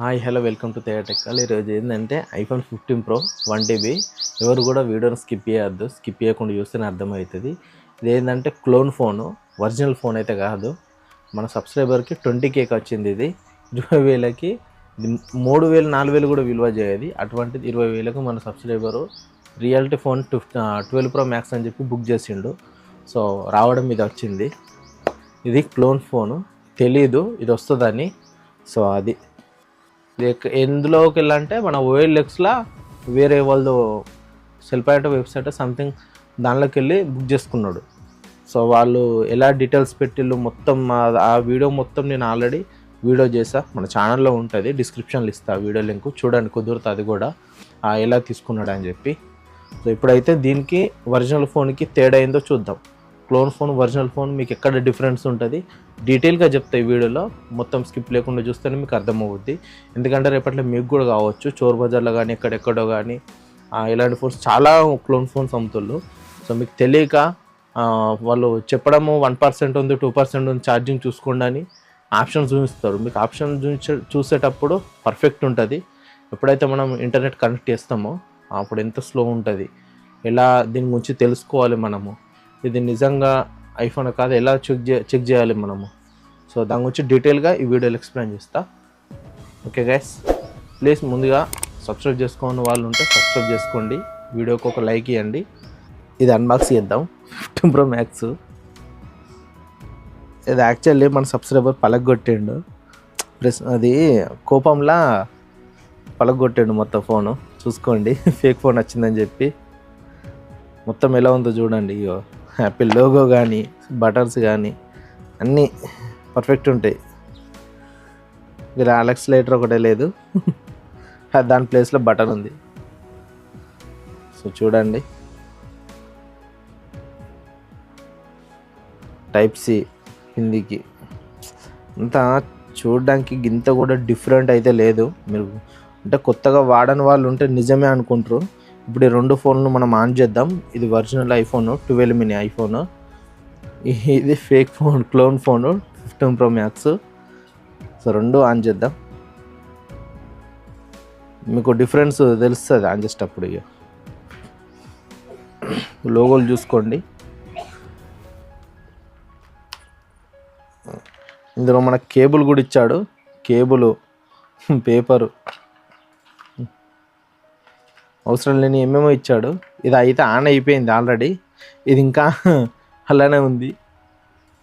Hi hello welcome to థియేటెక్కల్. ఈరోజు ఏంటంటే ఐఫోన్ 15 Pro 1TB. ఎవరు కూడా వీడియోని స్కిప్ చేయొద్దు, స్కిప్ చేయకుండా చూస్తేనే అర్థమవుతుంది. ఇది ఏంటంటే క్లోన్ ఫోను, ఒరిజినల్ ఫోన్ అయితే కాదు. మన సబ్స్క్రైబర్కి 20Kకి వచ్చింది. ఇది 20,000కి 3,000 4,000 కూడా విలువ చేయదు. అటువంటిది 20,000కు మన subscriber reality phone 12 Pro Max అని చెప్పి బుక్ చేసిండు. సో రావడం ఇది వచ్చింది. ఇది క్లోన్ ఫోను, తెలీదు ఇది వస్తుందని. సో అది ఎందులోకి వెళ్ళంటే మన OLXలో వేరే వాళ్ళు సెల్ఫైట్ వెబ్సైట్ సంథింగ్ దానిలోకి వెళ్ళి బుక్ చేసుకున్నాడు. సో వాళ్ళు ఎలా డీటెయిల్స్ పెట్టిళ్ళు మొత్తం ఆ వీడియో మొత్తం నేను ఆల్రెడీ వీడియో చేసా, మన ఛానల్లో ఉంటుంది, డిస్క్రిప్షన్లో ఇస్తా వీడియో లింక్, చూడండి కుదురుతుంది అది కూడా ఎలా తీసుకున్నాడు అని చెప్పి. సో ఇప్పుడైతే దీనికి ఒరిజినల్ ఫోన్కి తేడా అయిందో చూద్దాం. క్లోన్ ఫోన్ ఒరిజినల్ ఫోన్ మీకు ఎక్కడ డిఫరెన్స్ ఉంటుంది డీటెయిల్గా చెప్తాయి వీడియోలో, మొత్తం స్కిప్ లేకుండా చూస్తేనే మీకు అర్థమవుద్ది. ఎందుకంటే రేపట్లో మీకు కూడా కావచ్చు చోర్ బజార్లో కానీ ఎక్కడెక్కడో కానీ ఇలాంటి ఫోన్స్ చాలా క్లోన్ ఫోన్స్ అమ్ముతుళ్ళు. సో మీకు తెలియక వాళ్ళు చెప్పడము 1% ఉంది 2% ఉంది ఛార్జింగ్ చూసుకోండి అని ఆప్షన్ చూపిస్తారు. మీకు ఆప్షన్ చూసేటప్పుడు పర్ఫెక్ట్ ఉంటుంది. ఎప్పుడైతే మనం ఇంటర్నెట్ కనెక్ట్ చేస్తామో అప్పుడు ఎంత స్లో ఉంటుంది, ఎలా దీని గురించి తెలుసుకోవాలి మనము, ఇది నిజంగా ఐఫోన్ కాదు ఎలా చెక్ చేయాలి మనము. సో దాని గురించి డీటెయిల్గా ఈ వీడియోలో ఎక్స్ప్లెయిన్ చేస్తా. ఓకే గైస్, ప్లీజ్ ముందుగా సబ్స్క్రైబ్ చేసుకోని వాళ్ళు ఉంటే సబ్స్క్రైబ్ చేసుకోండి, వీడియోకి ఒక లైక్ ఇవ్వండి. ఇది అన్బాక్స్ చేద్దాం. 15 Pro Max ఇది యాక్చువల్లీ మన సబ్స్క్రైబర్ పలగొట్టిండు, ప్లస్ అది కోపంలా పలగొట్టిండు మొత్తం ఫోను. చూసుకోండి ఫేక్ ఫోన్ వచ్చిందని చెప్పి. మొత్తం ఎలా ఉందో చూడండి. ఇగో యాపిల్ లోగో కానీ బటన్స్ కానీ అన్నీ పర్ఫెక్ట్ ఉంటాయి. గ్రాలక్స్ లైటర్ ఒకటే లేదు, దాని ప్లేస్లో బటన్ ఉంది. సో చూడండి, Type-C హిందీకి అంతా చూడడానికి గింత కూడా డిఫరెంట్ అయితే లేదు. మీరు అంటే కొత్తగా వాడని వాళ్ళు ఉంటే నిజమే అనుకుంటారు. ఇప్పుడు ఈ రెండు ఫోన్లు మనం ఆన్ చేద్దాం. ఇది ఒరిజినల్ ఐఫోన్ 12 mini ఐఫోన్, ఇది fake phone clone phone 15 Pro Max. So రెండు ఆన్ చేద్దాం, మీకు డిఫరెన్స్ తెలుస్తుంది ఆన్ చేసేటప్పుడు. ఇక లోగోలు చూసుకోండి. ఇందులో మనకు కేబుల్ కూడా ఇచ్చాడు, కేబుల్ పేపరు అవసరం లేని ఏమేమో ఇచ్చాడు. ఇది అయితే ఆన్ అయిపోయింది ఆల్రెడీ, ఇది ఇంకా అలానే ఉంది.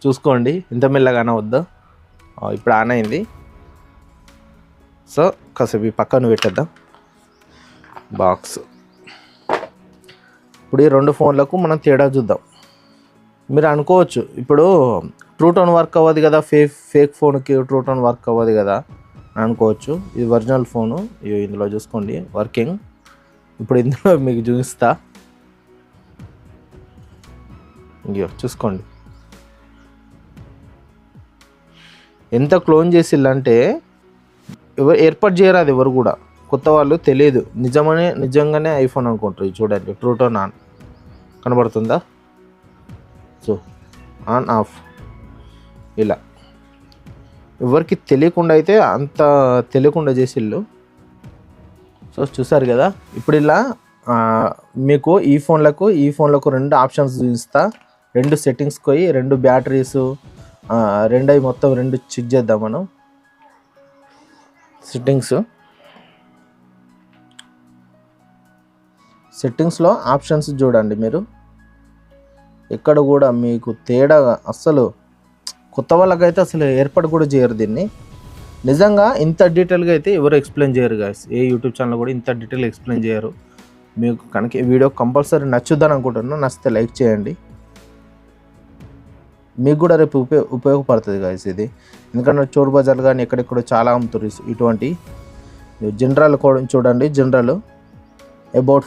చూసుకోండి ఎంత మెల్లగా ఆన్ అవద్దో. ఇప్పుడు ఆన్ అయింది. సో కాసేపు పక్కన పెట్టేద్దాం బాక్స్. ఇప్పుడు ఈ రెండు ఫోన్లకు మనం తేడా చూద్దాం. మీరు అనుకోవచ్చు ఇప్పుడు ట్రూ టోన్ వర్క్ అవ్వదు కదా, ఫేక్ ఫోన్కి ట్రూ టోన్ వర్క్ అవ్వదు కదా అనుకోవచ్చు. ఇది ఒరిజినల్ ఫోను, ఇందులో చూసుకోండి వర్కింగ్. ఇప్పుడు ఇందులో మీకు చూపిస్తా, ఇయో చూసుకోండి ఎంత క్లోన్ చేసిల్లంటే ఎవరు ఏర్పాటు చేయరు, అది ఎవరు కూడా కొత్త వాళ్ళు తెలియదు, నిజంగానే ఐఫోన్ అనుకుంటారు. చూడండి ట్రూ టోన్ ఆన్ కనబడుతుందా, సో ఆన్ ఆఫ్ ఇలా ఎవరికి తెలియకుండా అయితే అంత తెలియకుండా చేసిళ్ళు. సో చూసారు కదా. ఇప్పుడు ఇలా మీకు ఈ ఫోన్లకు రెండు ఆప్షన్స్ చూపిస్తా. రెండు సెట్టింగ్స్కి పోయి రెండు బ్యాటరీస్ రెండు అవి మొత్తం రెండు చెక్ చేద్దాం మనం. సెట్టింగ్స్లో ఆప్షన్స్ చూడండి మీరు, ఎక్కడ కూడా మీకు తేడా అస్సలు కొత్త వాళ్ళకైతే అసలు ఏర్పాటు కూడా చేయరు దీన్ని. నిజంగా ఇంత డీటెయిల్గా అయితే ఎవరు ఎక్స్ప్లెయిన్ చేయరు గాయస్, ఏ యూట్యూబ్ ఛానల్ కూడా ఇంత డీటెయిల్ ఎక్స్ప్లెయిన్ చేయరు. మీకు కనుక ఈ వీడియో కంపల్సరీ నచ్చుద్దని అనుకుంటున్నాను. నచ్చితే లైక్ చేయండి, మీకు కూడా రేపు ఉపయోగపడుతుంది గాయస్ ఇది. ఎందుకంటే చోర్ బజార్ కానీ ఎక్కడెక్కడో చాలా అమ్ముతారు ఇటువంటి. జనరల్ కూడా చూడండి, జనరల్ అబౌట్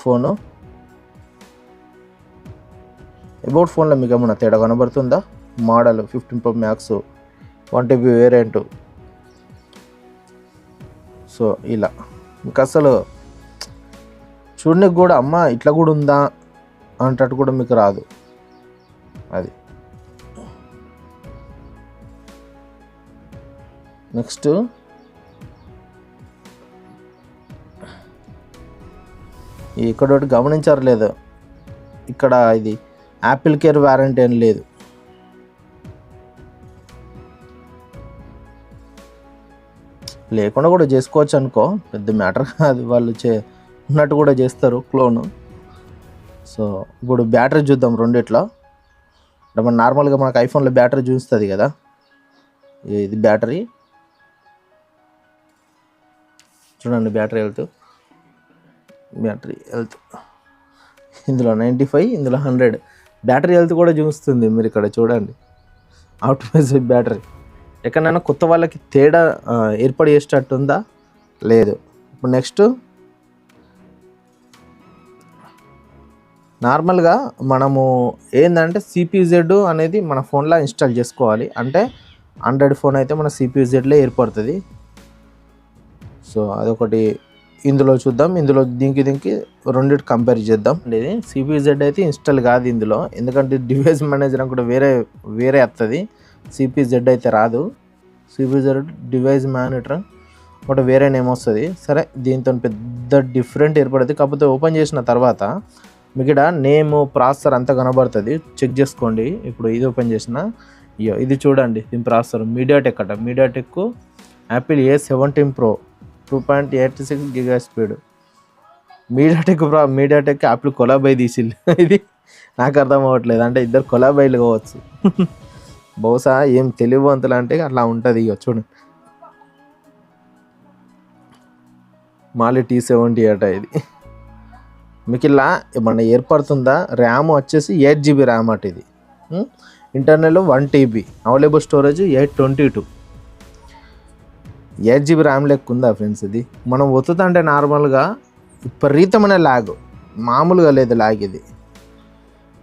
ఫోన్లో మీకు ఏమన్నా తేడా కనబడుతుందా? Model 15 Pro Max 1TB variant. So ఇలా మీకు అసలు చూడడానికి కూడా అమ్మ ఇట్లా కూడా ఉందా అంటట్టు కూడా మీకు రాదు. అది నెక్స్ట్ ఇక్కడ ఒకటి గమనించారు లేదు, ఇక్కడ ఇది యాపిల్ కేర్ వారంటీ అని లేదు. లేకుండా కూడా చేసుకోవచ్చు అనుకో, పెద్ద మ్యాటర్ కాదు. వాళ్ళు ఉన్నట్టు కూడా చేస్తారు క్లోను. సో ఇప్పుడు బ్యాటరీ చూద్దాం రెండిట్లో. అంటే మన నార్మల్గా మనకు ఐఫోన్లో బ్యాటరీ చూస్తుంది కదా, ఇది బ్యాటరీ చూడండి. బ్యాటరీ హెల్త్ ఇందులో 95, ఇందులో 100. బ్యాటరీ హెల్త్ కూడా చూస్తుంది మీరు ఇక్కడ చూడండి. Optimised battery. ఎక్కడైనా కొత్త వాళ్ళకి తేడా ఏర్పడేసేటట్టు ఉందా? లేదు. ఇప్పుడు నెక్స్ట్ నార్మల్గా మనము ఏంటంటే CPZ అనేది మన ఫోన్లో ఇన్స్టాల్ చేసుకోవాలి. అంటే ఆండ్రాయిడ్ ఫోన్ అయితే మన CPZలో ఏర్పడుతుంది. సో అదొకటి ఇందులో చూద్దాం. ఇందులో దీనికి రెండింటి కంపేర్ చేద్దాం. ఇది CPZ అయితే ఇన్స్టాల్ కాదు ఇందులో, ఎందుకంటే డివైస్ మేనేజర్ కూడా వేరే వస్తుంది. CPZ అయితే రాదు. CPZ డివైస్ మేనేజర్ ఒకటి వేరే నేమ్ వస్తుంది. సరే, దీంతో పెద్ద డిఫరెంట్ ఏర్పడుతుంది. కాకపోతే ఓపెన్ చేసిన తర్వాత మీకు ఇక్కడ నేమ్, ప్రాసెసర్ అంతా కనబడుతుంది. చెక్ చేసుకోండి. ఇప్పుడు ఇది ఓపెన్ చేసిన, ఇది చూడండి. దీని ప్రాసెసర్ మీడియాటెక్ అట. MediaTek Apple A17 Pro 2.86 GHz speed. MediaTek Apple కొలాబై తీసిల్లు. ఇది నాకు అర్థం అవ్వట్లేదు. అంటే ఇద్దరు కొలాబైలు కావచ్చు. బహుశా ఏం తెలివివంతులు అంటే అట్లా ఉంటుంది. ఇక చూడండి, మాలి T70 అట. ఇది మీకు ఇలా ఏమన్నా ఏర్పడుతుందా? ర్యామ్ వచ్చేసి 8GB ర్యామ్ అట. ఇది internal 1 TB, available storage 822. 8GB RAM లెక్క ఉందా ఫ్రెండ్స్? ఇది మనం ఒత్తుతుంటే నార్మల్గా విపరీతమైన ల్యాగ్, మామూలుగా లేదు ల్యాగ్.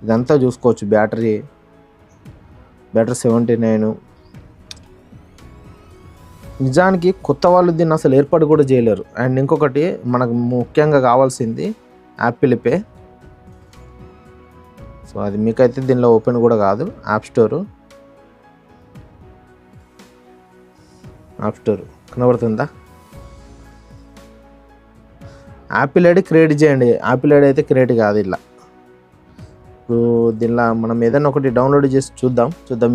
ఇదంతా చూసుకోవచ్చు. బ్యాటరీ 79. నిజానికి కొత్త వాళ్ళు దీన్ని అసలు ఏర్పాటు కూడా చేయలేరు. అండ్ ఇంకొకటి మనకు ముఖ్యంగా కావాల్సింది యాపిల్ పే. సో అది మీకైతే దీనిలో ఓపెన్ కూడా కాదు. యాప్ స్టోర్ కనబడుతుందా? యాపిల్ ఐడి క్రియేట్ చేయండి. యాపిల్ ఐడి అయితే క్రియేట్ కాదు ఇలా. ఇప్పుడు దీనిలో మనం ఏదైనా ఒకటి డౌన్లోడ్ చేసి చూద్దాం.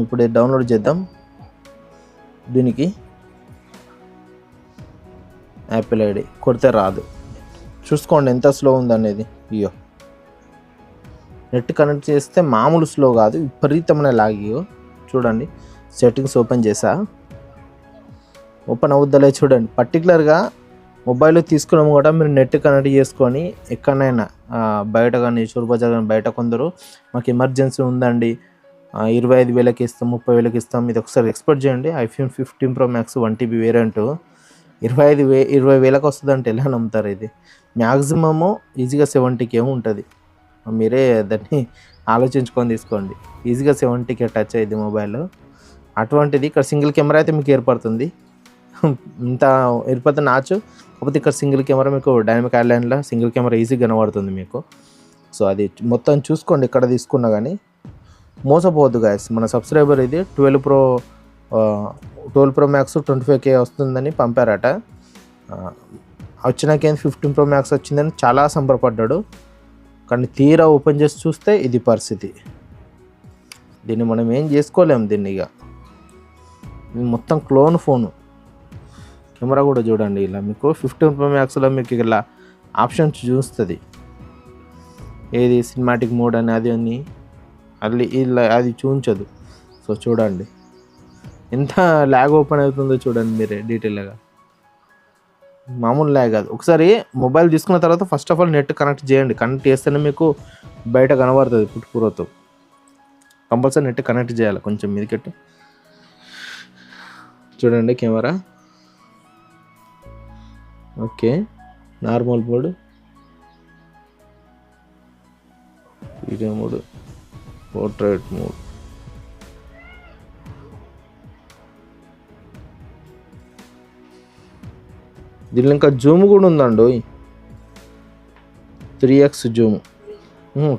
ఇప్పుడు డౌన్లోడ్ చేద్దాం. దీనికి యాపిల్ ఐడి కొడితే రాదు. చూసుకోండి ఎంత స్లో ఉందనేది. నెట్ కనెక్ట్ చేస్తే మామూలు స్లో కాదు, విపరీతమైన లాగ్. చూడండి, సెట్టింగ్స్ ఓపెన్ చేసా, ఓపెన్ అవుద్దలే చూడండి. పర్టికులర్గా మొబైల్ తీసుకున్నాము కూడా మీరు నెట్ కనెక్ట్ చేసుకొని ఎక్కడైనా బయట కానీ, బజార్ కానీ, బయట కొందరు మాకు ఎమర్జెన్సీ ఉందండి 25,000కి ఇస్తాం, 30,000కి ఇస్తాం, ఇది ఒకసారి ఎక్స్పెక్ట్ చేయండి. iPhone 15 Pro Max 1 TB variant 20,000కి వస్తుందంటే ఎలా నమ్ముతారు? ఇది మ్యాక్సిమము ఈజీగా 70K ఉంటుంది. మీరే దాన్ని ఆలోచించుకొని తీసుకోండి. ఈజీగా 70K టచ్ అయ్యింది మొబైల్. అటువంటిది ఇక్కడ సింగిల్ కెమెరా అయితే మీకు ఏర్పడుతుంది. ఇంత ఏర్పడుతుంది నాచు. కాకపోతే ఇక్కడ సింగిల్ కెమెరా మీకు డైనమిక్ ఐలాండ్లో సింగిల్ కెమెరా ఈజీగా కనబడుతుంది మీకు. సో అది మొత్తం చూసుకోండి. ఇక్కడ తీసుకున్నా కానీ మోసపోవద్దు గాయస్. మన సబ్స్క్రైబర్ ఇది 12 Pro Max 25K వస్తుందని పంపారట. వచ్చినాకేం 15 Pro Max వచ్చిందని చాలా సంబరపడ్డాడు. కానీ తీరా ఓపెన్ చేసి చూస్తే ఇది పరిస్థితి. దీన్ని మనం ఏం చేసుకోలేము. దీన్ని ఇక మొత్తం క్లోన్ ఫోను. కెమెరా కూడా చూడండి ఇలా మీకు 15 Pro Maxలో మీకు ఇలా ఆప్షన్స్ చూస్తుంది. ఏది సినిమాటిక్ మోడ్ అని అది ఇలా అది చూపించదు. సో చూడండి ఎంత ల్యాగ్ ఓపెన్ అవుతుందో చూడండి మీరే డీటెయిల్గా. మామూలు ల్యాగ్ కాదు. ఒకసారి మొబైల్ తీసుకున్న తర్వాత first of all net connect చేయండి. కనెక్ట్ చేస్తేనే మీకు బయట కనబడుతుంది పుట్టుకూరతో. కంపల్సరీ నెట్ కనెక్ట్ చేయాలి. కొంచెం మీదకెట్టు చూడండి camera. Okay, normal mode, video mode, portrait mode. దీనిలో ఇంకా జూమ్ కూడా ఉందండి. 3x జూమ్,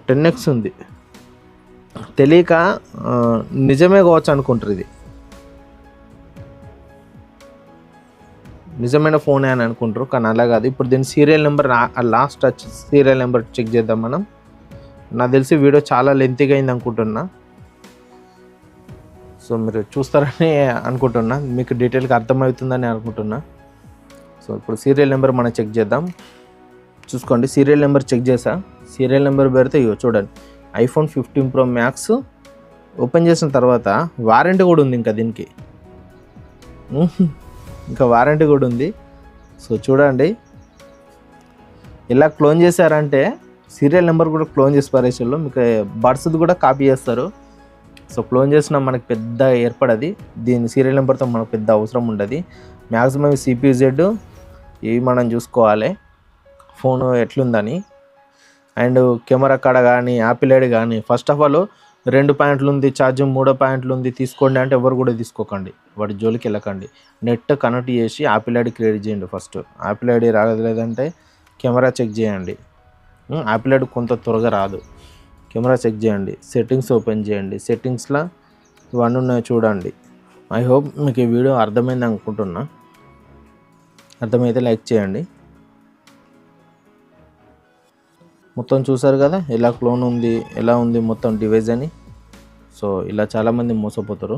10x ఉంది. తెలియక నిజమే కావచ్చు అనుకుంటారు. ఇది నిజమైన ఫోనే అని అనుకుంటారు, కానీ అలా కాదు. ఇప్పుడు దీని serial number last touch serial number check చేద్దాం మనం. నాకు తెలిసి వీడియో చాలా లెంతీగా అయింది అనుకుంటున్నా, సో మీరు చూస్తారని అనుకుంటున్నా, మీకు డీటెయిల్గా అర్థమవుతుందని అనుకుంటున్నా. సో ఇప్పుడు సీరియల్ నెంబర్ మనం చెక్ చేద్దాం. చూసుకోండి, సీరియల్ నెంబర్ చెక్ చేసా. సీరియల్ నెంబర్ పెడితే ఇగో చూడండి, iPhone 15 Pro Max. ఓపెన్ చేసిన తర్వాత వారంటీ కూడా ఉంది, ఇంకా దీనికి ఇంకా వారంటీ కూడా ఉంది. సో చూడండి, ఇలా క్లోన్ చేశారంటే సీరియల్ నెంబర్ కూడా క్లోన్ చేసి పారేసారు. మీకు బడ్స్ది కూడా కాపీ చేస్తారు. సో క్లోన్ చేసిన మనకి పెద్ద ఏర్పడది, దీని సీరియల్ నెంబర్తో మనకు పెద్ద అవసరం ఉండదు. మ్యాక్సిమం CPU Z ఇవి మనం చూసుకోవాలి ఫోన్ ఎట్లుందని. అండ్ కెమెరా కాడ కానీ యాపిల్ ఐడి కానీ, ఫస్ట్ ఆఫ్ ఆల్ 2 పాయింట్లు ఉంది ఛార్జింగ్, 3 పాయింట్లు ఉంది తీసుకోండి అంటే ఎవరు కూడా తీసుకోకండి, వాటి జోలికి వెళ్ళకండి. నెట్ కనెక్ట్ చేసి యాపిల్ ఐడి క్రియేట్ చేయండి. ఫస్ట్ యాపిల్ ఐడి రాలేదంటే కెమెరా చెక్ చేయండి. యాపిల్ ఐడి కొంత త్వరగా రాదు, కెమెరా చెక్ చేయండి. సెట్టింగ్స్ ఓపెన్ చేయండి, సెట్టింగ్స్లో ఇవన్నీ ఉన్నాయి చూడండి. ఐ హోప్ మీకు ఈ వీడియో అర్థమైంది అనుకుంటున్నా. అర్థమైతే లైక్ చేయండి. మొత్తం చూసారు కదా ఎలా క్లోన్ ఉంది, ఎలా ఉంది మొత్తం డివైస్ అని. సో ఇలా చాలామంది మోసపోతారు.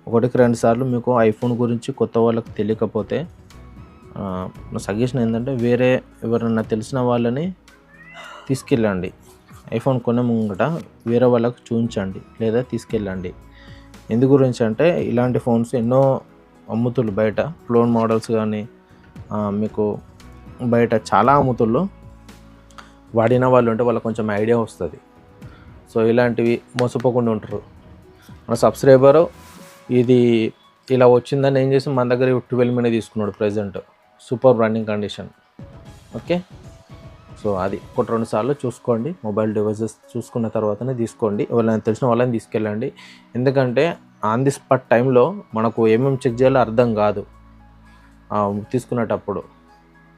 1-2 సార్లు మీకు ఐఫోన్ గురించి కొత్త వాళ్ళకి తెలియకపోతే నా సజెషన్ ఏంటంటే వేరే ఎవరన్నా తెలిసిన వాళ్ళని తీసుకెళ్ళండి. ఐఫోన్ కొనే ముంగట వేరే వాళ్ళకి చూపించండి లేదా తీసుకెళ్ళండి. ఎందు గురించి అంటే ఇలాంటి ఫోన్స్ ఎన్నో అమ్ముతులు బయట, క్లోన్ మోడల్స్ కానీ మీకు బయట చాలా అమ్ముతుల్లో వాడిన వాళ్ళు ఉంటే వాళ్ళకి కొంచెం ఐడియా వస్తుంది. సో ఇలాంటివి మోసపోకుండా ఉంటారు. మన సబ్స్క్రైబరు ఇది ఇలా వచ్చిందని ఏం చేసి మన దగ్గర 12 మినిట్ తీసుకున్నాడు present, super running condition. Okay, so అది 1-2 సార్లు చూసుకోండి. మొబైల్ డివైసెస్ చూసుకున్న తర్వాతనే తీసుకోండి. ఎవరైనా తెలిసిన వాళ్ళని తీసుకెళ్ళండి. ఎందుకంటే ఆన్ ది స్పాట్ టైంలో మనకు ఏమేమి చెక్ చేయాలో అర్థం కాదు తీసుకునేటప్పుడు.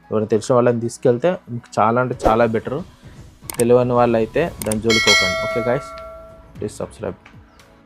ఎవరైనా తెలిసిన వాళ్ళని తీసుకెళ్తే మీకు చాలా అంటే చాలా బెటర్. తెలియని వాళ్ళు అయితే దాని జోలికి పోకండి. Okay guys, please subscribe.